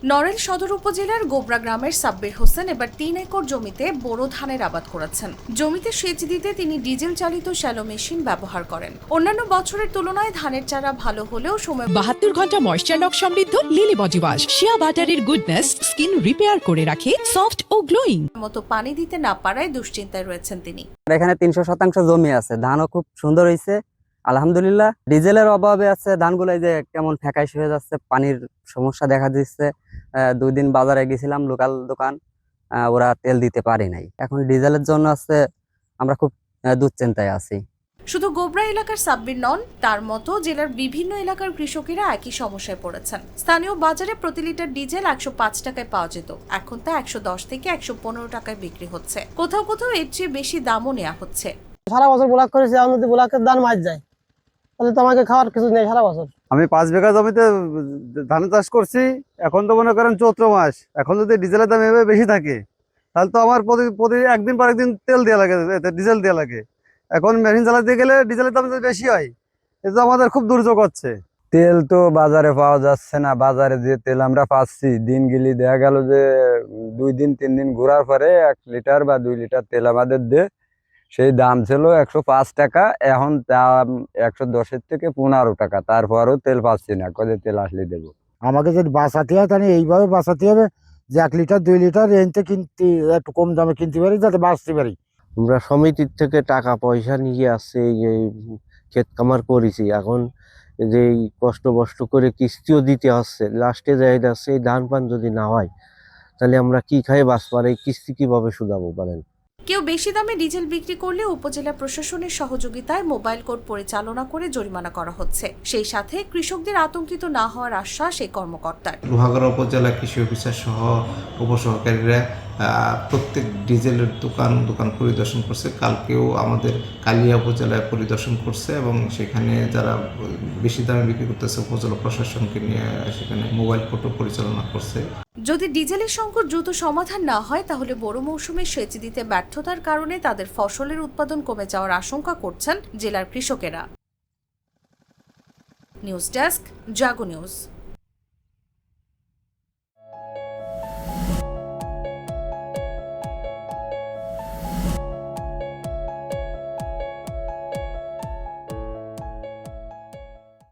নড়েল সদর উপজেলার গোবরা গ্রামের সাব্বির হোসেন এবার ৩ একর জমিতে বোরো ধানের আবাদ করেছেন। জমিতে সেচ দিতে তিনি ডিজেল চালিত শ্যালো মেশিন ব্যবহার করেন। অন্যান্য বছরের তুলনায় ধানের চারা ভালো হলেও সময় ৭২ ঘন্টা ময়েশ্চার লক সমৃদ্ধ লিলি বডি ওয়াশ শিয়া বাটারের গুডনেস স্কিন রিপেয়ার করে রাখে সফট ও গ্লোয়িং। মতো পানি দিতে না পারায় দুশ্চিন্তায় রয়েছেন তিনি। এখানে ৩০০% জমি আছে, ধানও খুব সুন্দর হয়েছে আলহামদুলিল্লাহ। ডিজেলের অভাবে আছে ধানগুলো যে কেমন ফ্যাকাশ হয়ে যাচ্ছে, পানির সমস্যা দেখা দিচ্ছে। ২ দিন বাজারে গেছিলাম, লোকাল দোকান, ওরা তেল দিতে পারি নাই। এখন ডিজেলের জন্য আছে, আমরা খুব দুশ্চিন্তায় আছি। শুধু গোবরা এলাকার সাব্বির নন, তার মতো জেলার বিভিন্ন এলাকার কৃষকেরা একই সমস্যায় পড়েছেন। স্থানীয় বাজারে প্রতি লিটার ডিজেল ১০৫ টাকায় পাওয়া যেত, এখন তা ১১০ থেকে ১১৫ টাকায় বিক্রি হচ্ছে। কোথাও কোথাও এর চেয়ে বেশি দামও নেওয়া হচ্ছে। সারা বছর ব্লক করেছি, এখন যদি ব্লকের দান মার যায় তাহলে তো আমাকে খাওয়ার কিছু নেই সারা বছর। আমি ৫ বিঘা জমিতে ধান চাষ করছি। এখন তো মনে করেন চৈত্র মাস, এখন যদি ডিজেলের দাম এভাবে বেশি থাকে তাহলে তো আমার প্রতি একদিন পর একদিন তেল দেওয়া লাগে, ডিজেল দেওয়া লাগে। এখন মেশিন চালাতে গেলে ডিজেলের দাম যদি বেশি হয়, এটা আমাদের খুব দুর্যোগ হচ্ছে। তেল তো বাজারে পাওয়া যাচ্ছে না। বাজারে যে তেল আমরা পাচ্ছি, দিন গেলে দেখা গেল যে ২ দিন ৩ দিন ঘোরার পরে ১ লিটার বা ২ লিটার তেল আমাদের সেই দাম ছিল ১০৫ টাকা, এখন দাম ১১০ থেকে ১৫ টাকা। তারপরও তেল পাচ্ছি না, কবে তেল আসলে দেবো। আমাকে যদি বাঁচাতে হয় তাহলে এইভাবে বাঁচাতে হবে যে ১ লিটার ২ লিটার রেঞ্জে কিনতে, একটু কম দামে কিনতে পারি যাতে বাঁচতে পারি। আমরা সমিতির থেকে টাকা পয়সা নিয়ে আসছে, এই ক্ষেত কামার করেছি। এখন যে কষ্ট করে কিস্তিও দিতে হচ্ছে, লাস্টে যাই যাচ্ছে এই ধান পান যদি না হয় তাহলে আমরা কি খাই বাঁচবো, আর এই কিস্তি কিভাবে শুধাবো বলেন। কেউ বেশি দামে ডিজেল বিক্রি করলে উপজেলা প্রশাসনের সহযোগিতায় মোবাইল কোর্ট পরিচালনা করে জরিমানা করা হচ্ছে। সেই সাথে কৃষকদের আতঙ্কিত না হওয়ার আশ্বাস এই কর্মকর্তার। লোহাগড়া উপজেলা কৃষি অফিসার সহ উপসহকারীরা প্রত্যেক ডিজেলের দোকান পরিদর্শন করছে। কালকেও আমাদের কালিয়া উপজেলায় পরিদর্শন করছে এবং সেখানে যারা বেশি দামে বিক্রি করতেছে উপজেলা প্রশাসনকে নিয়ে সেখানে মোবাইল কোর্টও পরিচালনা করছে। যদি ডিজেলের সংকট দ্রুত সমাধান না হয় তাহলে বড় মৌসুমে সেচ দিতে ব্যর্থতার কারণে তাদের ফসলের উৎপাদন কমে যাওয়ার আশঙ্কা করছেন জেলার কৃষকেরা। নিউজ ডেস্ক, জাগো নিউজ।